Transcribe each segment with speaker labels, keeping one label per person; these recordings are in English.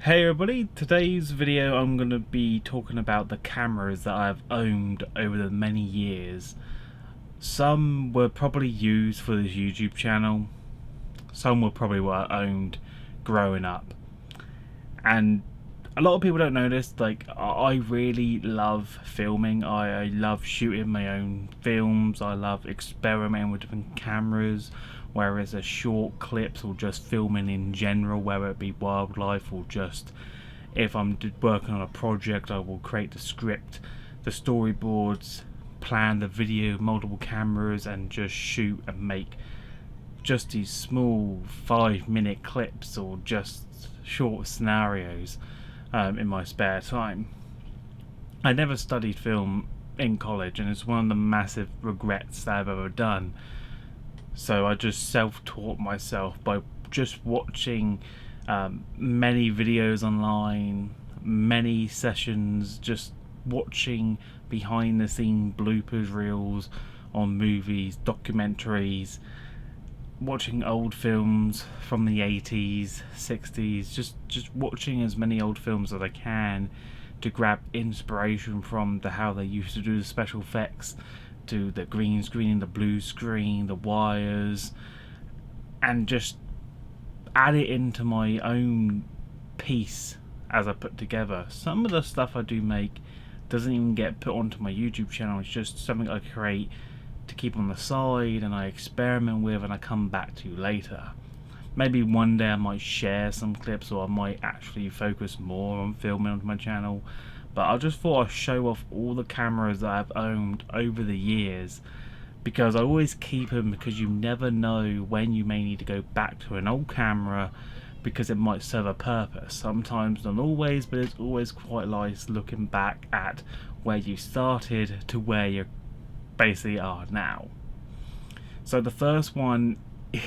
Speaker 1: Hey everybody, today's video I'm going to be talking about the cameras that I've owned over the many years. Some were probably used for this YouTube channel, some were probably what I owned growing up. And a lot of people don't know this, like I really love filming, I love shooting my own films, I love experimenting with different cameras, whether it's a short clips or just filming in general, whether it be wildlife or just if I'm working on a project I will create the script, the storyboards, plan the video, multiple cameras and just shoot and make just these small 5-minute clips or just short scenarios in my spare time. I never studied film in college and it's one of the massive regrets that I've ever done. So I just self-taught myself by just watching many videos online, many sessions, just watching behind the scene bloopers reels on movies, documentaries, watching old films from the 80s, 60s, just watching as many old films as I can to grab inspiration from how they used to do the special effects, to the green screen, the blue screen, the wires, and just add it into my own piece as I put together. Some of the stuff I do make doesn't even get put onto my YouTube channel, it's just something I create to keep on the side and I experiment with and I come back to later. Maybe one day I might share some clips or I might actually focus more on filming onto my channel. But I just thought I'd show off all the cameras that I've owned over the years, because I always keep them because you never know when you may need to go back to an old camera because it might serve a purpose. Sometimes, not always, but it's always quite nice looking back at where you started to where you basically are now. So the first one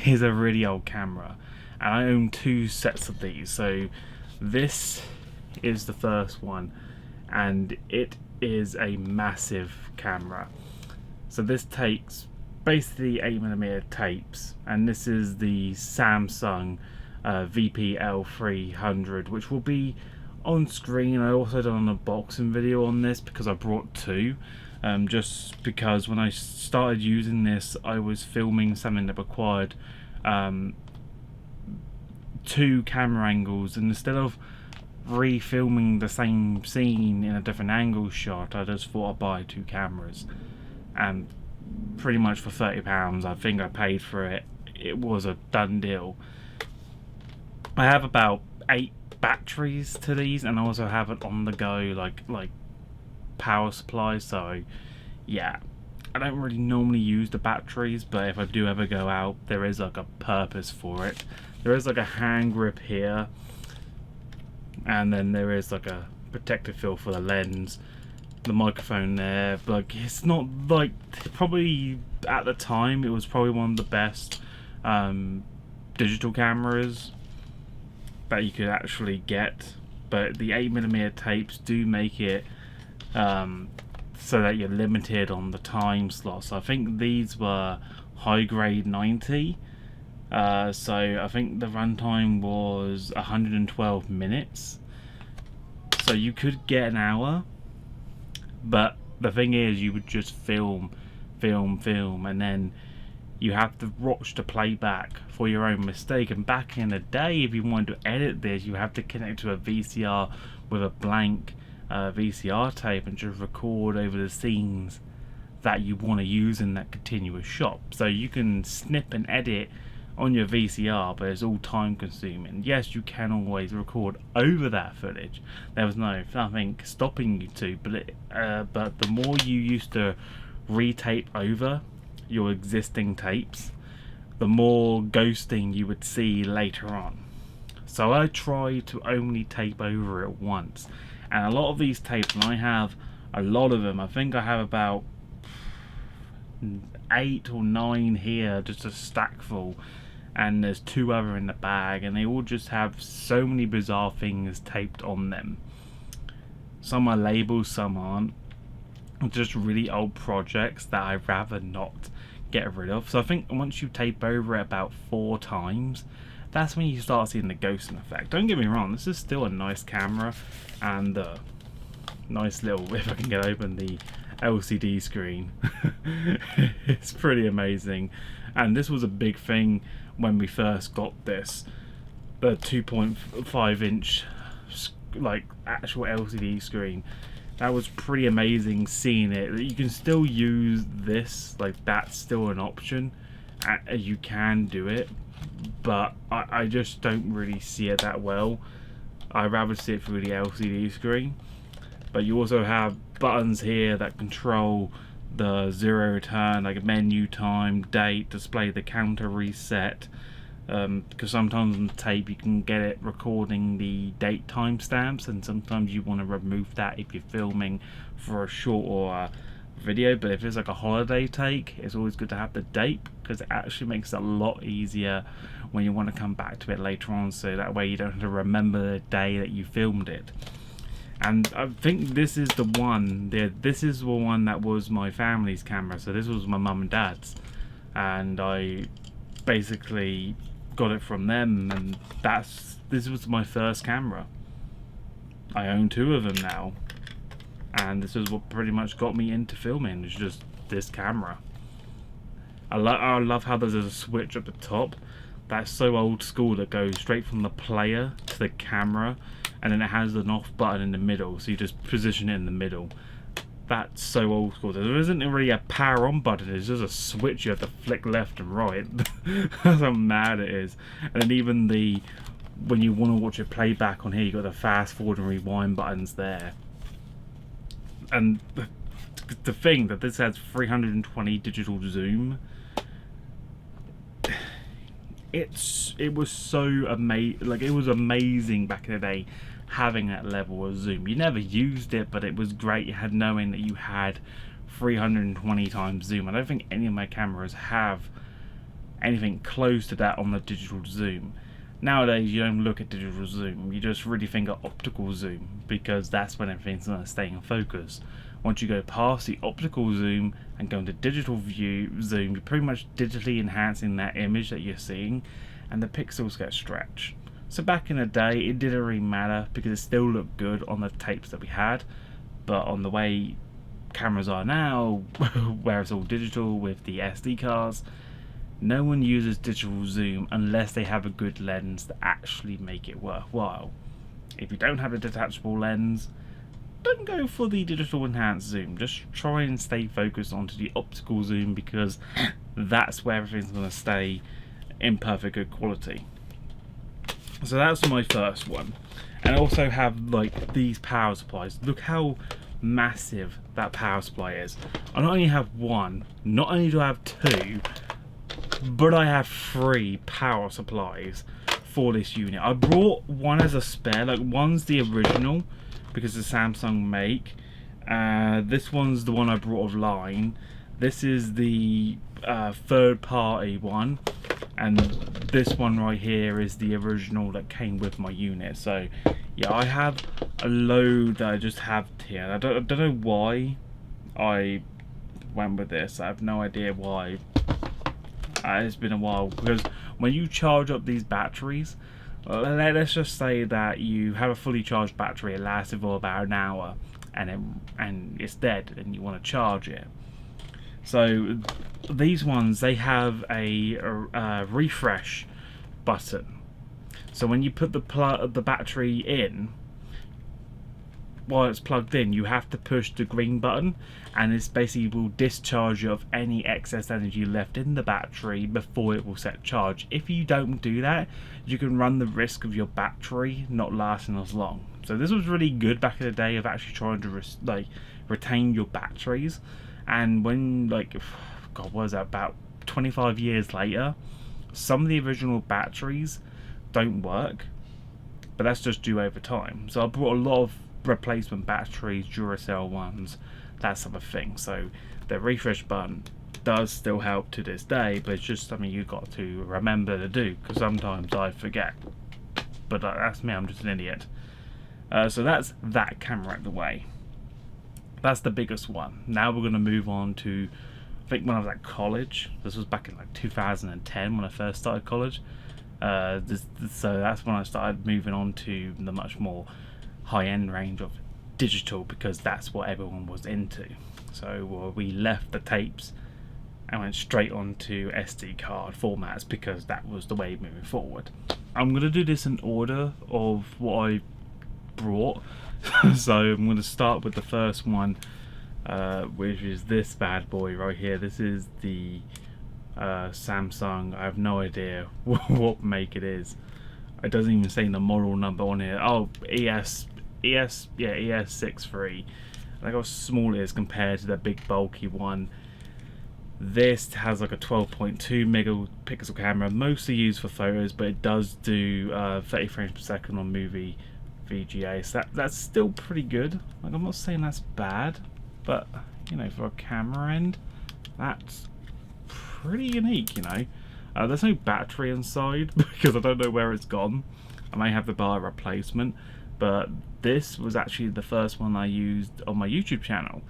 Speaker 1: is a really old camera and I own 2 sets of these. So this is the first one and it is a massive camera. So this takes basically 8mm tapes, and this is the Samsung VPL 300, which will be on screen. I also done an unboxing video on this because I brought 2, just because when I started using this I was filming something that required 2 camera angles, and instead of refilming the same scene in a different angle shot, I just thought I'd buy 2 cameras, and pretty much for £30 I think I paid for it. It was a done deal. I have about 8 batteries to these, and I also have it on the go like power supply. So yeah, I don't really normally use the batteries, but if I do ever go out there is like a purpose for it. There is like a hand grip here, and then there is like a protective film for the lens, the microphone there. Like, it's not like, probably at the time it was probably one of the best digital cameras that you could actually get, but the 8mm tapes do make it so that you're limited on the time slots. I think these were high grade 90, so I think the runtime was 112 minutes, so you could get an hour, but the thing is you would just film, and then you have to watch the playback for your own mistake. And back in the day, if you wanted to edit this, you have to connect to a VCR with a blank VCR tape and just record over the scenes that you want to use in that continuous shot. So you can snip and edit on your VCR, but it's all time consuming. Yes, you can always record over that footage, there was nothing stopping you to, but the more you used to retape over your existing tapes, the more ghosting you would see later on. So I try to only tape over it once, and a lot of these tapes, and I have a lot of them, I think I have about 8 or 9 here, just a stack full, and there's 2 other in the bag, and they all just have so many bizarre things taped on them. Some are labels, some aren't. Just really old projects that I'd rather not get rid of. So I think once you tape over it about 4 times, that's when you start seeing the ghosting effect. Don't get me wrong, this is still a nice camera, and nice little, if I can get open the LCD screen, it's pretty amazing. And this was a big thing when we first got this, the 2.5 inch like actual LCD screen. That was pretty amazing seeing it. You can still use this, like that's still an option, you can do it, but I just don't really see it that well. I'd rather see it through the LCD screen. But you also have buttons here that control the zero return, like menu, time, date, display the counter, reset, because sometimes on the tape you can get it recording the date timestamps, and sometimes you want to remove that if you're filming for a short or video. But if it's like a holiday take, it's always good to have the date, because it actually makes it a lot easier when you want to come back to it later on, so that way you don't have to remember the day that you filmed it. And I think this is the one, this is the one that was my family's camera, so this was my mum and dad's, and I basically got it from them, and this was my first camera. I own 2 of them now, and this is what pretty much got me into filming, it's just this camera. I love how there's a switch at the top that's so old school, that goes straight from the player to the camera, and then it has an off button in the middle, so you just position it in the middle. That's so old school. There isn't really a power on button, it's just a switch you have to flick left and right. That's how mad it is. And then even when you want to watch it playback on here, you got the fast forward and rewind buttons there. And the thing that this has 320 digital zoom, it was so amazing. Like, it was amazing back in the day having that level of zoom. You never used it, but it was great. You had knowing that you had 320 times zoom. I don't think any of my cameras have anything close to that on the digital zoom. Nowadays you don't look at digital zoom, you just really think of optical zoom, because that's when everything's going to stay in focus. Once you go past the optical zoom and go into digital view zoom, you're pretty much digitally enhancing that image that you're seeing, and the pixels get stretched. So back in the day it didn't really matter, because it still looked good on the tapes that we had, but on the way cameras are now, where it's all digital with the SD cards, no one uses digital zoom unless they have a good lens to actually make it worthwhile. If you don't have a detachable lens, don't go for the digital enhanced zoom. Just try and stay focused onto the optical zoom, because that's where everything's going to stay in perfect good quality. So that's my first one. And I also have like these power supplies. Look how massive that power supply is. I not only have one, not only do I have two, but I have 3 power supplies for this unit. I brought one as a spare, like one's the original because the Samsung make. This one's the one I brought offline. This is the third party one, and this one right here is the original that came with my unit. So yeah, I have a load that I just have here. I don't know why I went with this. I have no idea why. It's been a while, because when you charge up these batteries, let's just say that you have a fully charged battery, it lasts for about an hour, and it's dead, and you want to charge it. So these ones, they have a refresh button. So when you put the battery in, while it's plugged in, you have to push the green button, and this basically will discharge you of any excess energy left in the battery before it will set charge. If you don't do that, you can run the risk of your battery not lasting as long. So this was really good back in the day of actually trying to retain your batteries. And when, like, God, what was that, about 25 years later, some of the original batteries don't work, but that's just due over time. So I brought a lot of replacement batteries, Duracell ones, that sort of thing. So the refresh button does still help to this day, but it's just something you've got to remember to do, because sometimes I forget. But that's me, I'm just an idiot. So that's that camera out of the way. That's the biggest one. Now we're going to move on to, I think when I was at college, this was back in like 2010 when I first started college, So that's when I started moving on to the much more high-end range of digital, because that's what everyone was into. So we left the tapes and went straight on to SD card formats, because that was the way moving forward. I'm going to do this in order of what I brought. So I'm going to start with the first one, which is this bad boy right here. This is the Samsung. I have no idea what make it is. It doesn't even say the model number on here. Oh, ES63. Like how small it is compared to the big bulky one. This has like a 12.2 megapixel camera, mostly used for photos, but it does do 30 frames per second on movie VGA. So that's still pretty good. Like, I'm not saying that's bad, but you know, for a camera end, that's pretty unique. You know, there's no battery inside because I don't know where it's gone. I may have to buy a replacement, but this was actually the first one I used on my YouTube channel.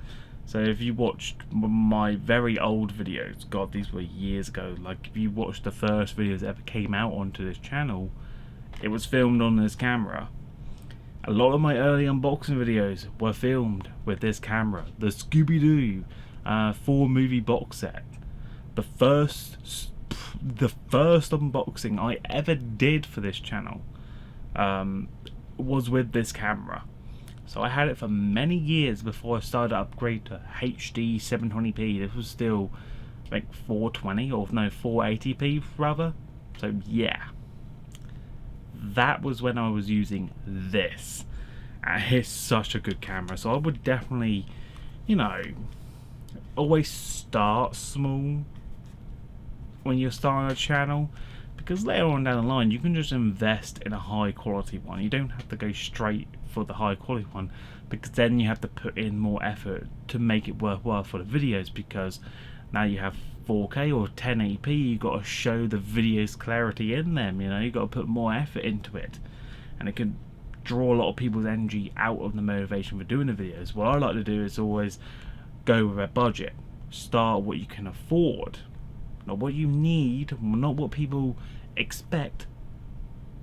Speaker 1: So if you watched my very old videos, God, these were years ago, like if you watched the first videos that ever came out onto this channel, it was filmed on this camera. A lot of my early unboxing videos were filmed with this camera. The Scooby-Doo 4 movie box set. The first unboxing I ever did for this channel was with this camera. So I had it for many years before I started to upgrade to HD 720p. This was still like 420 or no 480p rather. So yeah, that was when I was using this. And it's such a good camera. So I would definitely, you know, always start small when you're starting a channel, because later on down the line you can just invest in a high quality one. You don't have to go straight for the high quality one, because then you have to put in more effort to make it worthwhile for the videos, because now you have 4K or 1080p, you've got to show the video's clarity in them. You know, you've got to put more effort into it, and it can draw a lot of people's energy out of the motivation for doing the videos. What I like to do is always go with a budget. Start what you can afford, not what you need, not what people expect.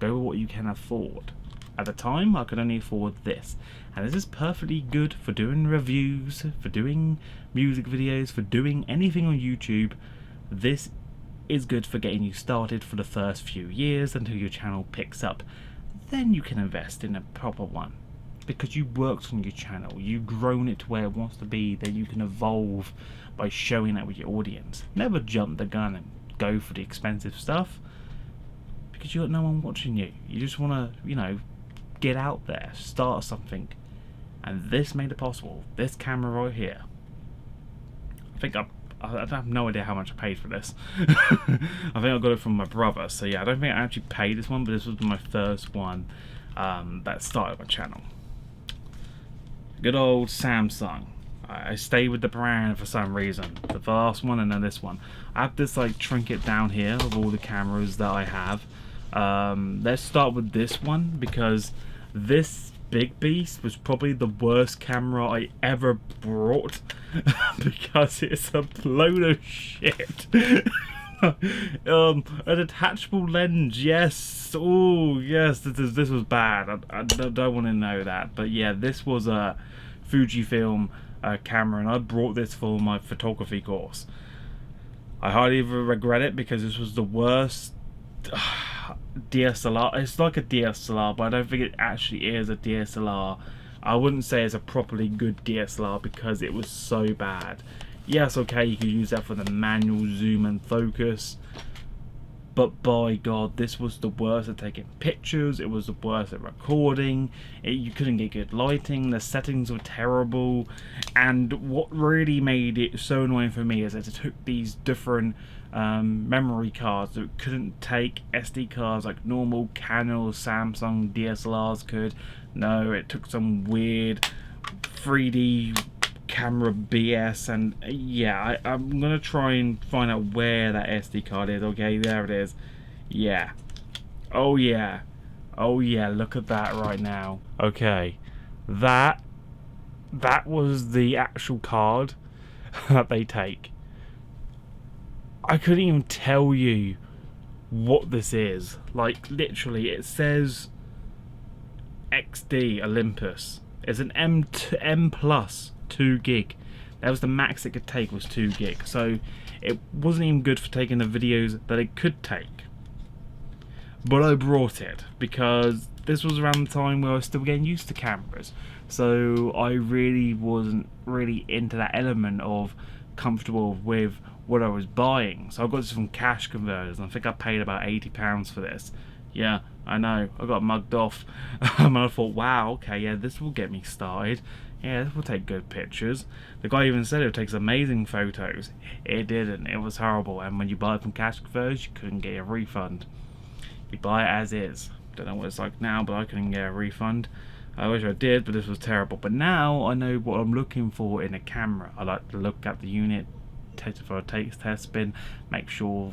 Speaker 1: Go with what you can afford. At the time, I could only afford this, and this is perfectly good for doing reviews, for doing music videos, for doing anything on YouTube. This is good for getting you started for the first few years until your channel picks up. Then you can invest in a proper one, because you worked on your channel, you've grown it to where it wants to be. Then you can evolve by showing that with your audience. Never jump the gun and go for the expensive stuff, because you got no one watching you. You just want to, you know, get out there, start something, and this made it possible. This camera right here, I think I have no idea how much I paid for this. I think I got it from my brother. So yeah, I don't think I actually paid this one, but this was my first one that started my channel. Good old Samsung. I stay with the brand for some reason. The last one and then this one. I have this like trinket down here of all the cameras that I have. Let's start with this one, because this big beast was probably the worst camera I ever brought because it's a load of shit. A detachable lens, yes. Oh yes, this was bad. I don't want to know that, but yeah, this was a Fujifilm camera, and I brought this for my photography course. I hardly ever regret it, because this was the worst DSLR. It's like a DSLR, but I don't think it actually is a DSLR. I wouldn't say it's a properly good DSLR because it was so bad. Yes, okay, you could use that for the manual zoom and focus, but by God, this was the worst at taking pictures. It was the worst at recording. You couldn't get good lighting. The settings were terrible. And what really made it so annoying for me is that it took these different memory cards that couldn't take SD cards like normal Canon or Samsung DSLRs could. No, it took some weird 3D camera BS, and yeah, I'm gonna try and find out where that SD card is. Okay, there it is. Yeah. Oh yeah. Oh yeah, look at that right now. Okay. That was the actual card that they take. I couldn't even tell you what this is. Like, literally, it says XD Olympus. It's an M plus 2 gig. That was the max it could take, was 2 gig. So it wasn't even good for taking the videos that it could take. But I brought it because this was around the time where I was still getting used to cameras. So I really wasn't really into that element of comfortable with what I was buying. So I got this from Cash Converters, and I think I paid about £80 for this. Yeah, I know, I got mugged off. And I thought, wow, okay, yeah, this will get me started. Yeah, this will take good pictures. The guy even said it takes amazing photos. It didn't, it was horrible. And when you buy it from Cash Converters, you couldn't get a refund. You buy it as is. Don't know what it's like now, but I couldn't get a refund. I wish I did, but this was terrible. But now I know what I'm looking for in a camera. I like to look at the unit, test it for a test spin, make sure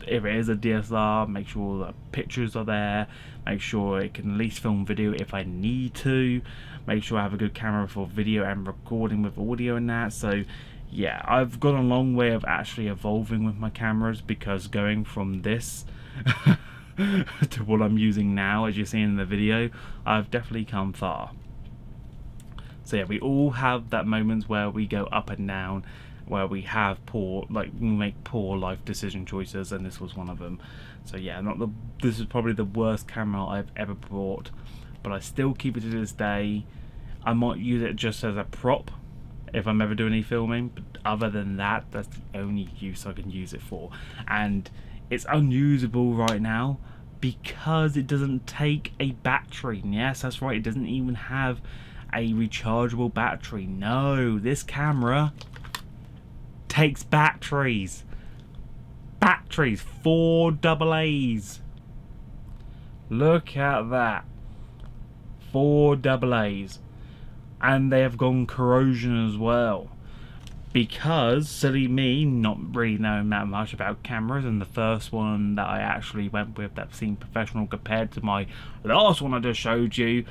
Speaker 1: if it is a DSLR, make sure the pictures are there, make sure it can at least film video if I need to, make sure I have a good camera for video and recording with audio and that. So yeah, I've gone a long way of actually evolving with my cameras, because going from this to what I'm using now, as you're seeing in the video, I've definitely come far. So yeah, we all have that moments where we go up and down, where we have we make poor life decision choices, and this was one of them. So yeah, this is probably the worst camera I've ever bought, but I still keep it to this day. I might use it just as a prop if I'm ever doing any filming, but other than that, that's the only use I can use it for. And it's unusable right now because it doesn't take a battery. Yes, that's right, it doesn't even have a rechargeable battery. No, this camera takes batteries. 4 AA's. Look at that. 4 AA's. And they have gone corrosion as well. Because, silly me, not really knowing that much about cameras, and the first one that I actually went with that seemed professional compared to my last one I just showed you,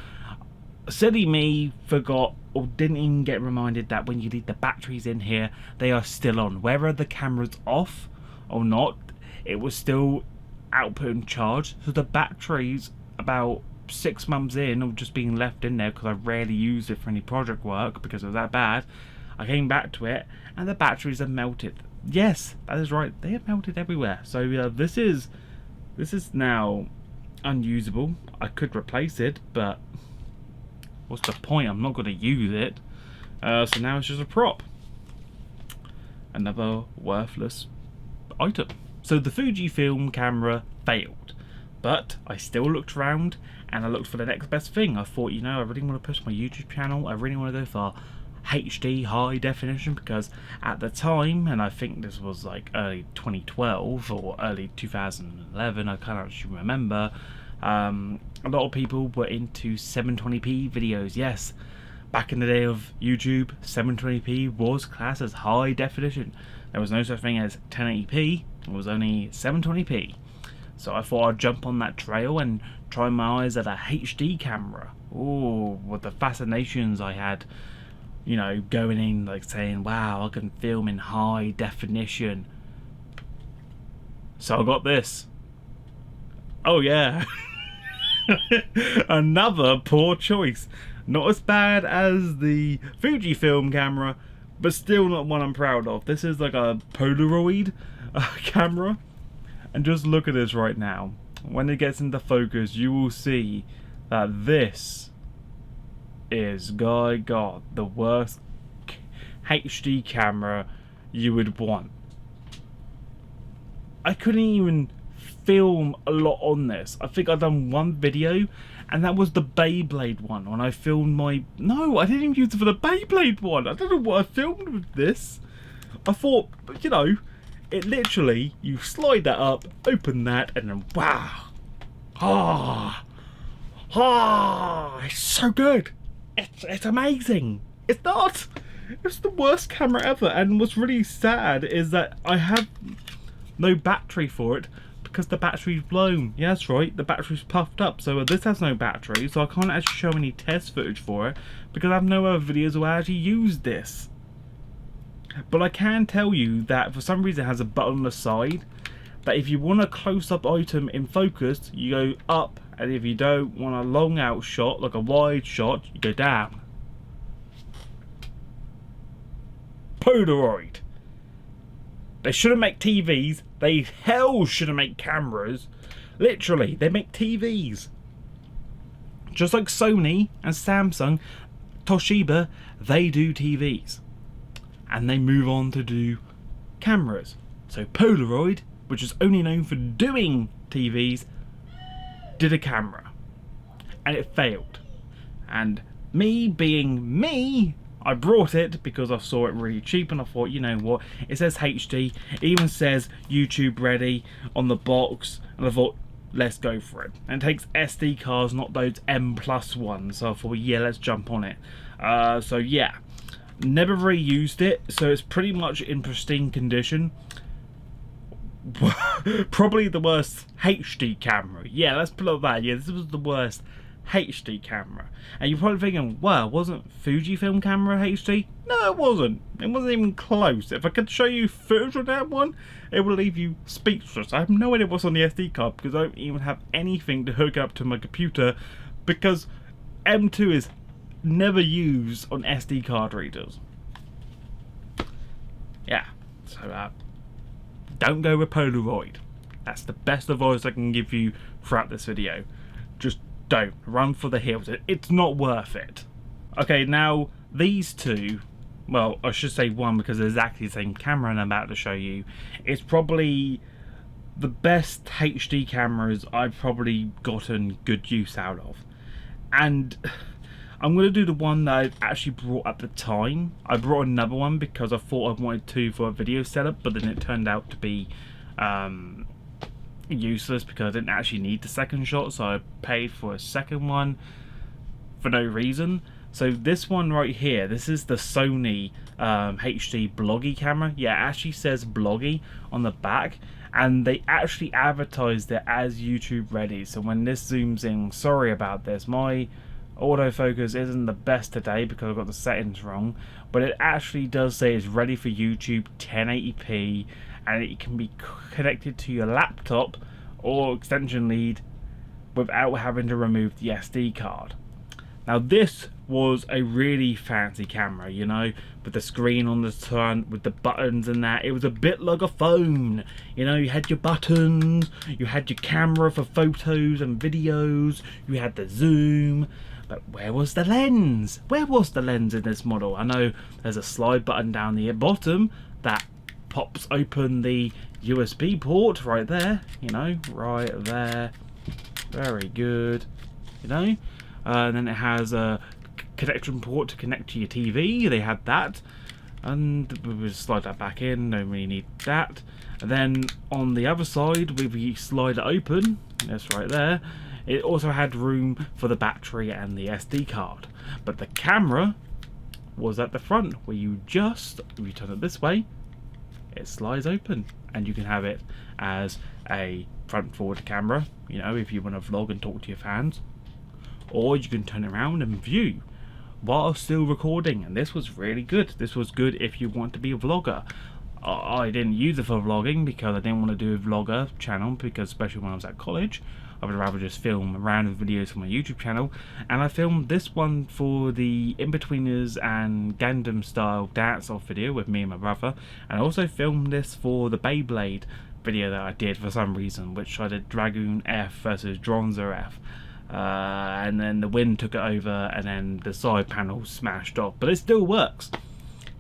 Speaker 1: silly me forgot or didn't even get reminded that when you leave the batteries in here, they are still on. Whether the camera's off or not, it was still outputting charge. So the batteries, about 6 months in of just being left in there, because I rarely used it for any project work because it was that bad, I came back to it and the batteries have melted. Yes, that is right, they have melted everywhere. So this is now unusable. I could replace it, but what's the point? I'm not going to use it. So now it's just a prop. Another worthless item. So the Fujifilm camera failed, but I still looked around and I looked for the next best thing. I thought, you know, I really want to push my YouTube channel. I really want to go for HD high definition, because at the time, and I think this was like early 2012 or early 2011, I can't actually remember, a lot of people were into 720p videos. Yes, back in the day of YouTube, 720p was classed as high definition. There was no such thing as 1080p, it was only 720p. So I thought I'd jump on that trail and try my eyes at a HD camera. Oh, what the fascinations I had, you know, going in, like saying, wow, I can film in high definition. So I got this. Oh yeah. Another poor choice. Not as bad as the Fujifilm camera, but still not one I'm proud of. This is like a Polaroid camera. And just look at this right now. When it gets into focus, you will see that this is, God, the worst HD camera you would want. I couldn't even film a lot on this. I think I've done one video, and that was the Beyblade one. When I filmed my... No, I didn't even use it for the Beyblade one. I don't know what I filmed with this. I thought, you know, it literally, you slide that up, open that, and then wow. It's so good. It's amazing. It's not. It's the worst camera ever. And what's really sad is that I have no battery for it because the battery's blown. Yeah, that's right. The battery's puffed up. So this has no battery. So I can't actually show any test footage for it because I have no other videos where I actually use this. But I can tell you that for some reason it has a button on the side that if you want a close-up item in focus, you go up, and if you don't want a long out shot, like a wide shot, you go down. Polaroid. They shouldn't make TVs. They hell shouldn't make cameras. Literally, they make TVs. Just like Sony and Samsung, Toshiba, they do TVs. And they move on to do cameras. So Polaroid, which is only known for doing TVs, did a camera. And it failed. And me being me, I brought it because I saw it really cheap and I thought, you know what, it says HD, it even says YouTube ready on the box, and I thought, let's go for it. And it takes SD cards, not those M+ ones, so I thought, yeah, let's jump on it. So yeah, never really used it, so it's pretty much in pristine condition. Probably the worst HD camera. Yeah, let's put it like that. Yeah, this was the worst HD camera. And you're probably thinking, well, wasn't Fujifilm camera HD? No, it wasn't. It wasn't even close. If I could show you footage of that one, it would leave you speechless. I have no idea what's on the SD card because I don't even have anything to hook up to my computer, because M2 is never used on SD card readers. Yeah, so don't go with Polaroid. That's the best advice I can give you throughout this video. Just don't. Run for the hills. It's not worth it. Okay, now these two, well, I should say one because they're exactly the same camera I'm about to show you. It's probably the best HD cameras I've probably gotten good use out of. And I'm going to do the one that I actually brought at the time. I brought another one because I thought I wanted to for a video setup, but then it turned out to be useless because I didn't actually need the second shot, so I paid for a second one for no reason. So this one right here, this is the Sony HD Bloggy camera. Yeah, it actually says Bloggy on the back, and they actually advertised it as YouTube ready. So when this zooms in, sorry about this, my autofocus isn't the best today because I've got the settings wrong, but it actually does say it's ready for YouTube 1080p, and it can be connected to your laptop or extension lead without having to remove the SD card. Now this was a really fancy camera, you know, with the screen on the front, with the buttons and that. It was a bit like a phone, you know. You had your buttons, you had your camera for photos and videos, you had the zoom. But where was the lens? Where was the lens in this model? I know there's a slide button down the bottom that pops open the USB port right there, you know, right there. Very good, you know. And then it has a connection port to connect to your TV. They had that, and we just slide that back in. Don't really need that. And then on the other side, we slide it open. That's right there. It also had room for the battery and the SD card, but the camera was at the front, where you just, if you turn it this way, it slides open, and you can have it as a front forward camera, you know, if you want to vlog and talk to your fans. Or you can turn around and view while still recording, and this was really good. This was good if you want to be a vlogger. I didn't use it for vlogging because I didn't want to do a vlogger channel, because especially when I was at college, I would rather just film random videos for my YouTube channel. And I filmed this one for the In-Betweeners and Gundam style dance-off video with me and my brother, and I also filmed this for the Beyblade video that I did for some reason, which I did Dragoon F versus Dronzer F. And then the wind took it over, and then the side panel smashed off, but it still works.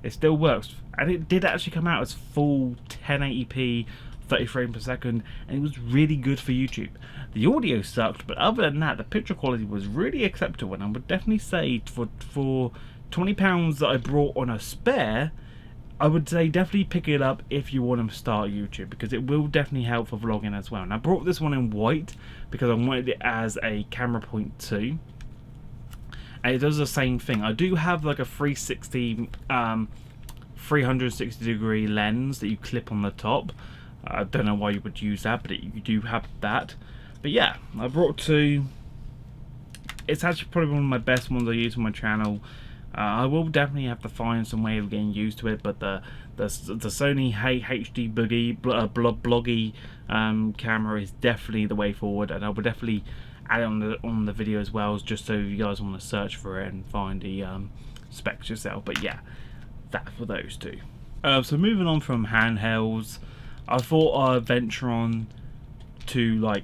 Speaker 1: It still works, and it did actually come out as full 1080p 30 frames per second, and it was really good for YouTube. The audio sucked, but other than that, the picture quality was really acceptable, and I would definitely say for £20 that I brought on a spare, I would say definitely pick it up if you want to start YouTube, because it will definitely help for vlogging as well. And I brought this one in white because I wanted it as a camera point 2, and it does the same thing. I do have like a 360 degree lens that you clip on the top. I don't know why you would use that, but you do have that. But yeah, I brought two. It's actually probably one of my best ones I use on my channel. I will definitely have to find some way of getting used to it, but the Sony HD bloggy camera is definitely the way forward, and I will definitely add it on the video as well, just so you guys want to search for it and find the specs yourself. But yeah, that for those two. So moving on from handhelds, I thought I'd venture on to like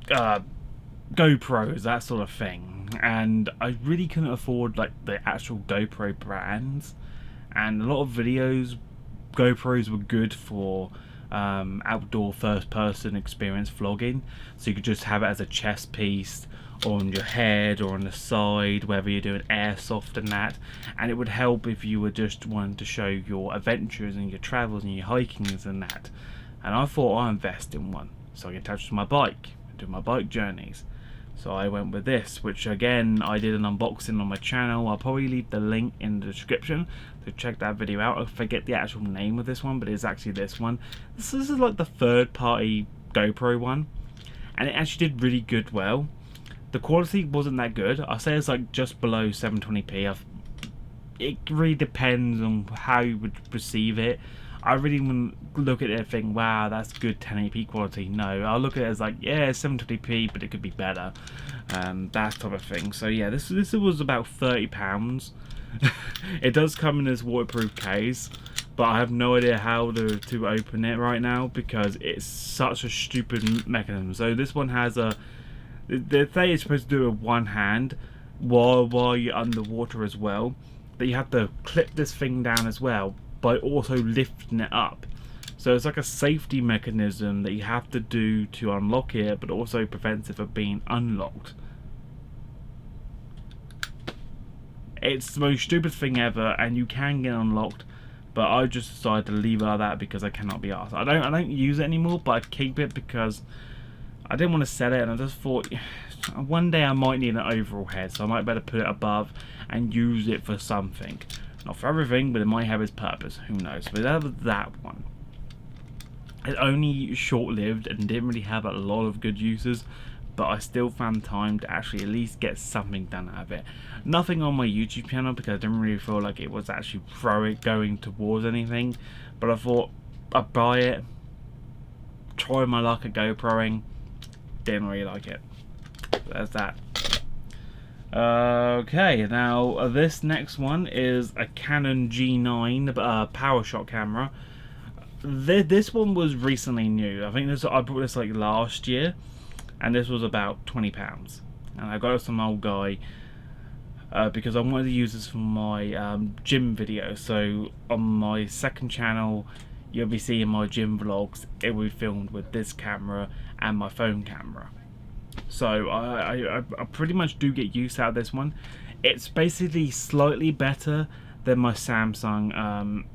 Speaker 1: GoPros, that sort of thing, and I really couldn't afford like the actual GoPro brands, and a lot of videos GoPros were good for outdoor first-person experience vlogging, so you could just have it as a chest piece or on your head or on the side, whether you're doing airsoft and that, and it would help if you were just wanting to show your adventures and your travels and your hikings and that. And I thought I'd invest in one so I can attach to my bike and do my bike journeys. So I went with this, which again I did an unboxing on my channel. I'll probably leave the link in the description, so check that video out. I forget the actual name of this one, but it's actually this one. This is like the third party GoPro one, and it actually did really good. Well, the quality wasn't that good. I say it's like just below 720p. It really depends on how you would perceive it. I really wouldn't look at it and think, wow, that's good 1080p quality. No, I'll look at it as like, yeah, 720p, but it could be better. That type of thing. So yeah, this was about £30. It does come in this waterproof case, but I have no idea how to open it right now because it's such a stupid mechanism. So this one has they say it's supposed to do it with one hand while you're underwater as well, but you have to clip this thing down as well by also lifting it up. So it's like a safety mechanism that you have to do to unlock it, but also prevents it from being unlocked. It's the most stupid thing ever, and you can get unlocked, but I just decided to leave it like that because I cannot be arsed. I don't use it anymore, but I keep it because I didn't want to sell it, and I just thought one day I might need an overall head, so I might better put it above and use it for something. Not for everything, but it might have its purpose. Who knows? But that was that one. It's only short-lived and didn't really have a lot of good uses, but I still found time to actually at least get something done out of it. Nothing on my YouTube channel because I didn't really feel like it was actually going towards anything. But I thought I'd buy it, try my luck at GoProing. Didn't really like it. There's that. Okay, now this next one is a Canon G9 Powershot camera. This one was recently new. I think I bought this like last year, and this was about £20. And I got it from an old guy because I wanted to use this for my gym video. So on my second channel, you'll be seeing my gym vlogs. It will be filmed with this camera and my phone camera. So I pretty much do get use out of this one. It's basically slightly better than my Samsung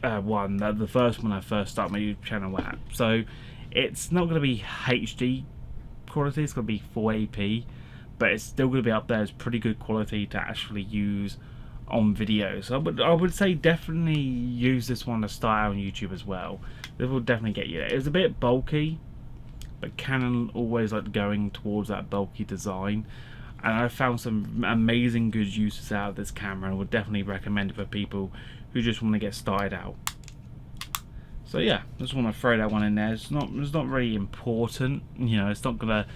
Speaker 1: one, the first one I first started my YouTube channel at. So it's not going to be HD quality, it's going to be 480p, but it's still going to be up there as pretty good quality to actually use on video. So I would say definitely use this one to start out on YouTube as well. This will definitely get you there. It's a bit bulky, but Canon always like going towards that bulky design, and I found some amazing good uses out of this camera, and I would definitely recommend it for people who just want to get started out. So yeah, just want to throw that one in there. It's not really important, you know, it's not gonna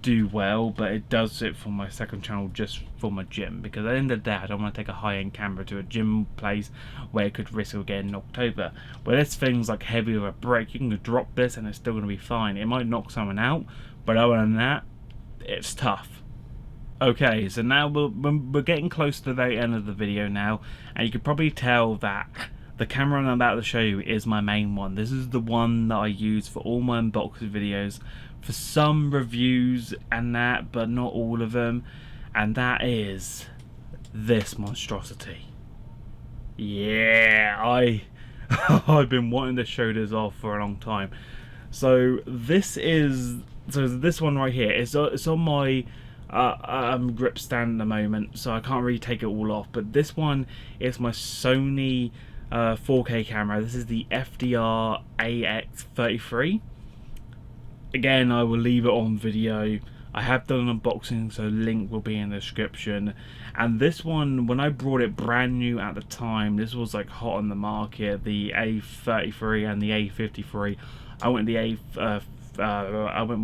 Speaker 1: do well, but it does it for my second channel just for my gym, because at the end of the day I don't want to take a high-end camera to a gym place where it could risk getting knocked over. Where this thing's like heavy with a brick, you can drop this and it's still going to be fine. It might knock someone out, but other than that, it's tough. Okay, so now we're getting close to the very end of the video now, and you can probably tell that the camera I'm about to show you is my main one. This is the one that I use for all my unboxing videos, for some reviews and that, but not all of them, and that is this monstrosity. Yeah, I've been wanting to show this off for a long time. So this one right here, it's on my grip stand at the moment, so I can't really take it all off, but this one is my Sony 4K camera. This is the FDR AX33. Again, I will leave it on video. I have done an unboxing, so link will be in the description. And this one, when I brought it brand new at the time, this was like hot on the market, the A33 and the A53. I went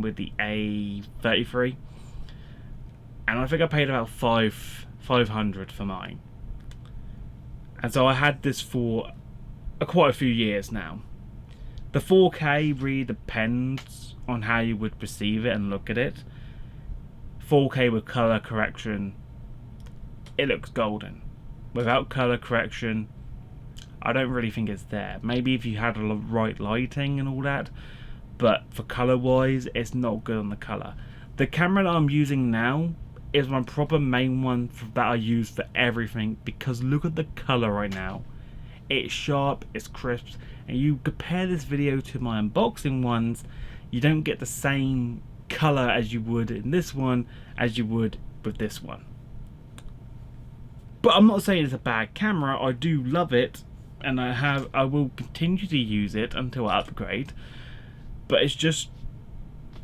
Speaker 1: with the A33, and I think I paid about 500 for mine. And so I had this for quite a few years now. The 4K really depends on how you would perceive it and look at it. 4K with color correction, it looks golden. Without color correction, I don't really think it's there. Maybe if you had the right lighting and all that, but for color wise, it's not good on the color. The camera that I'm using now is my proper main one that I use for everything, because look at the color right now. It's sharp, it's crisp, and you compare this video to my unboxing ones, you don't get the same color as you would in this one as you would with this one. But I'm not saying it's a bad camera. I do love it, and I will continue to use it until I upgrade, but it's just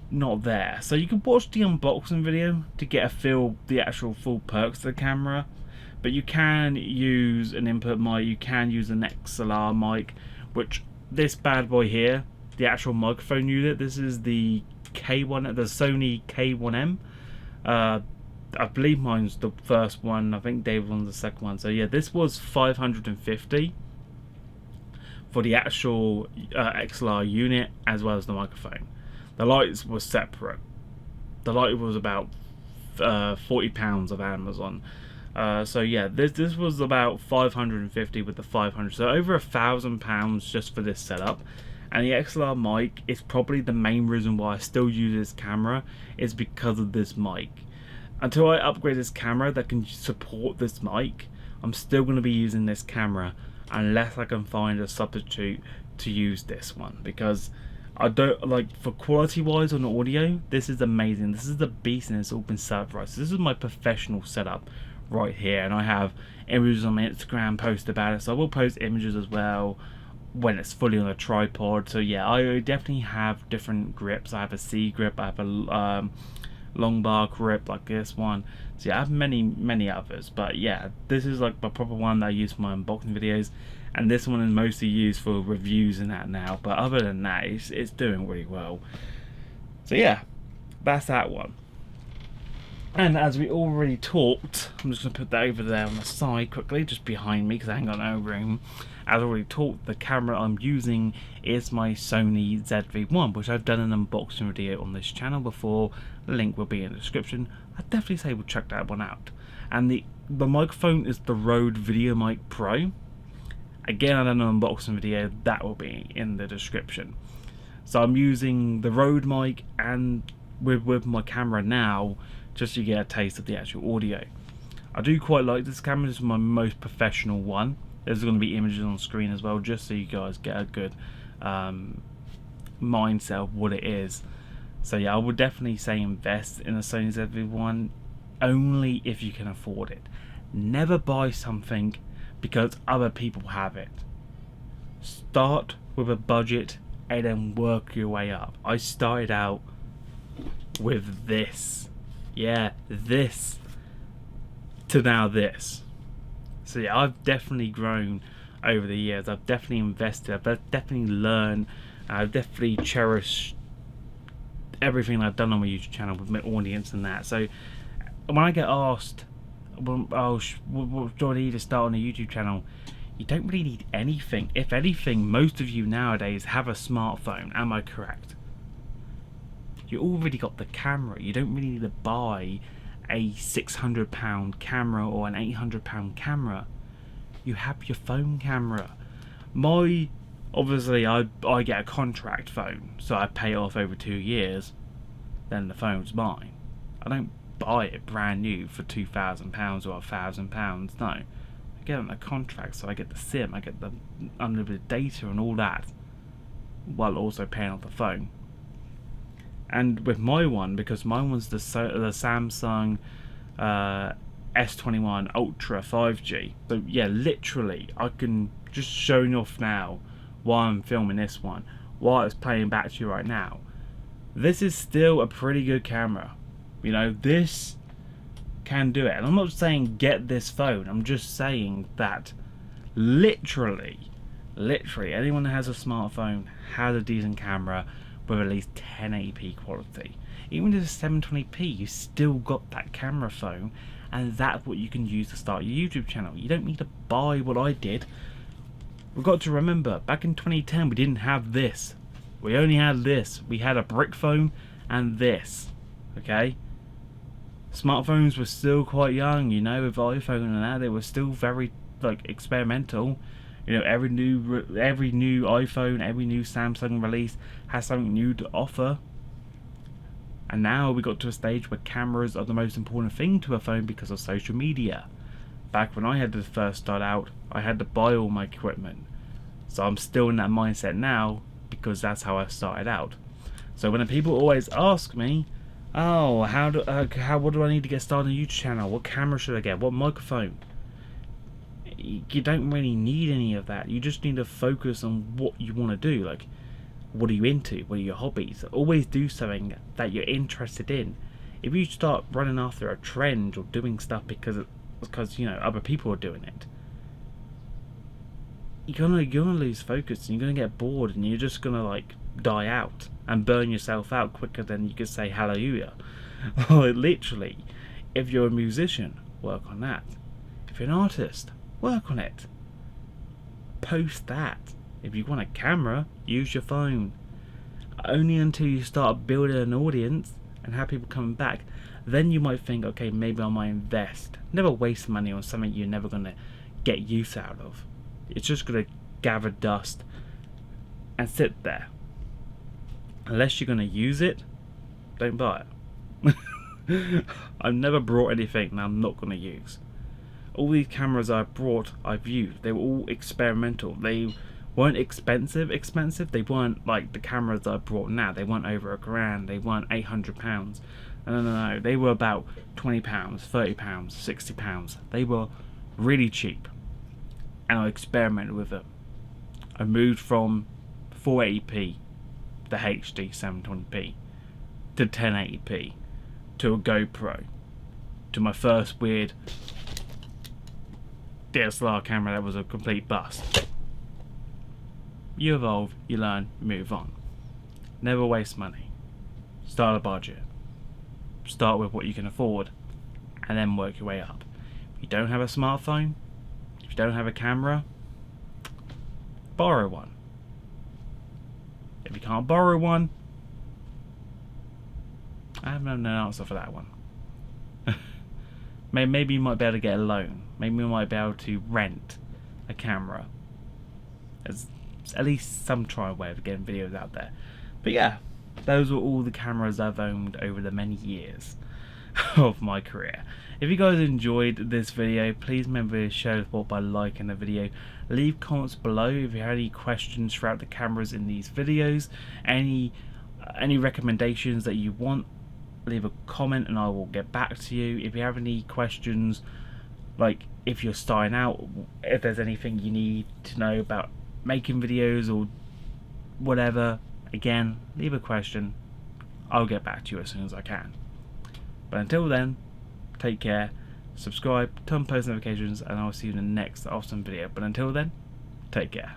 Speaker 1: not there. So you can watch the unboxing video to get a feel the actual full perks of the camera, but you can use an input mic, you can use an XLR mic, which this bad boy here, the actual microphone unit, this is the K1, the Sony K1M. I believe mine's the first one. I think David one's the second one. So yeah, this was 550 for the actual XLR unit as well as the microphone. The lights were separate. The light was about £40 of Amazon. So yeah, this was about 550 with the 500. So over £1,000 just for this setup. And the XLR mic is probably the main reason why I still use this camera, is because of this mic. Until I upgrade this camera that can support this mic, I'm still going to be using this camera unless I can find a substitute to use this one, because I don't like, for quality wise on audio, this is amazing. This is the beast, and it's all been set up right. So this is my professional setup right here, and I have images on my Instagram post about it, so I will post images as well when it's fully on a tripod. So yeah, I definitely have different grips. I have a C grip, I have a long bar grip like this one. So yeah, I have many others, but yeah, this is like my proper one that I use for my unboxing videos, and this one is mostly used for reviews and that now. But other than that, it's doing really well. So yeah, that's that one. And as we already talked, I'm just going to put that over there on the side quickly, just behind me, because I ain't got no room. As I already talked, the camera I'm using is my Sony ZV-1, which I've done an unboxing video on this channel before. The link will be in the description. I'd definitely say we'll check that one out. And the microphone is the Rode VideoMic Pro. Again, I done an unboxing video, that will be in the description. So I'm using the Rode mic and with my camera now, just to get a taste of the actual audio. I do quite like this camera. This is my most professional one. There's going to be images on screen as well, just so you guys get a good mindset of what it is. So yeah, I would definitely say invest in a Sony ZV-1 only if you can afford it. Never buy something because other people have it. Start with a budget and then work your way up. I started out with this. Yeah, this to now this. So yeah, I've definitely grown over the years. I've definitely invested. I've definitely learned. I've definitely cherished everything I've done on my YouTube channel with my audience and that. So when I get asked, oh, what do I need to start on a YouTube channel? You don't really need anything. If anything, most of you nowadays have a smartphone. Am I correct? You already got the camera. You don't really need to buy a £600 camera or an £800 camera. You have your phone camera. Obviously I get a contract phone, so I pay it off over 2 years, then the phone's mine. I don't buy it brand new for £2,000 or £1,000. No, I get it on a contract, so I get the SIM, I get the unlimited data and all that, while also paying off the phone. And with my one, because my one's the Samsung S21 Ultra 5G. So yeah, literally, I can just show you off now while I'm filming this one, while it's playing back to you right now. This is still a pretty good camera. You know, this can do it. And I'm not saying get this phone. I'm just saying that literally anyone that has a smartphone has a decent camera with at least 1080p quality. Even if it's 720p, you still got that camera phone, and that's what you can use to start your YouTube channel. You don't need to buy what I did. We've got to remember, back in 2010 we didn't have this. We only had this. We had a brick phone and this. Okay? Smartphones were still quite young, you know, with iPhone and that. They were still very experimental. You know, every new iPhone, every new Samsung release has something new to offer. And now we got to a stage where cameras are the most important thing to a phone because of social media. Back when I had to first start out, I had to buy all my equipment. So I'm still in that mindset now because that's how I started out. So when people always ask me, oh, what do I need to get started on a YouTube channel? What camera should I get? What microphone? You don't really need any of that. You just need to focus on what you want to do. Like, what are you into? What are your hobbies? Always do something that you're interested in. If you start running after a trend or doing stuff because you know other people are doing it, you're gonna lose focus and you're gonna get bored and you're just gonna die out and burn yourself out quicker than you could say hallelujah. Literally, if you're a musician, work on that. If you're an artist, work on it. Post that. If you want a camera, use your phone. Only until you start building an audience and have people coming back, then you might think, okay, maybe I might invest. Never waste money on something you're never going to get use out of. It's just going to gather dust and sit there. Unless you're going to use it, don't buy it. I've never brought anything that I'm not going to use. All these cameras I brought, I've used. They were all experimental. They weren't expensive. They weren't like the cameras that I brought now. They weren't over £1,000. They weren't £800. No. They were about £20, £30, £60. They were really cheap. And I experimented with it. I moved from 480p, the HD 720p, to 1080p, to a GoPro, to my first weird DSLR camera that was a complete bust. You evolve, you learn, you move on. Never waste money. Start a budget. Start with what you can afford, and then work your way up. If you don't have a smartphone, if you don't have a camera, borrow one. If you can't borrow one, I have no answer for that one. Maybe you might be able to get a loan. Maybe you might be able to rent a camera. There's at least some trial way of getting videos out there. But yeah, those were all the cameras I've owned over the many years of my career. If you guys enjoyed this video, please remember to show support by liking the video. Leave comments below if you have any questions throughout the cameras in these videos. Any recommendations that you want, leave a comment and I will get back to you. If you have any questions, like if you're starting out, if there's anything you need to know about making videos or whatever, again, leave a question. I'll get back to you as soon as I can. But until then, take care, subscribe, turn on post notifications, and I'll see you in the next awesome video. But until then, take care.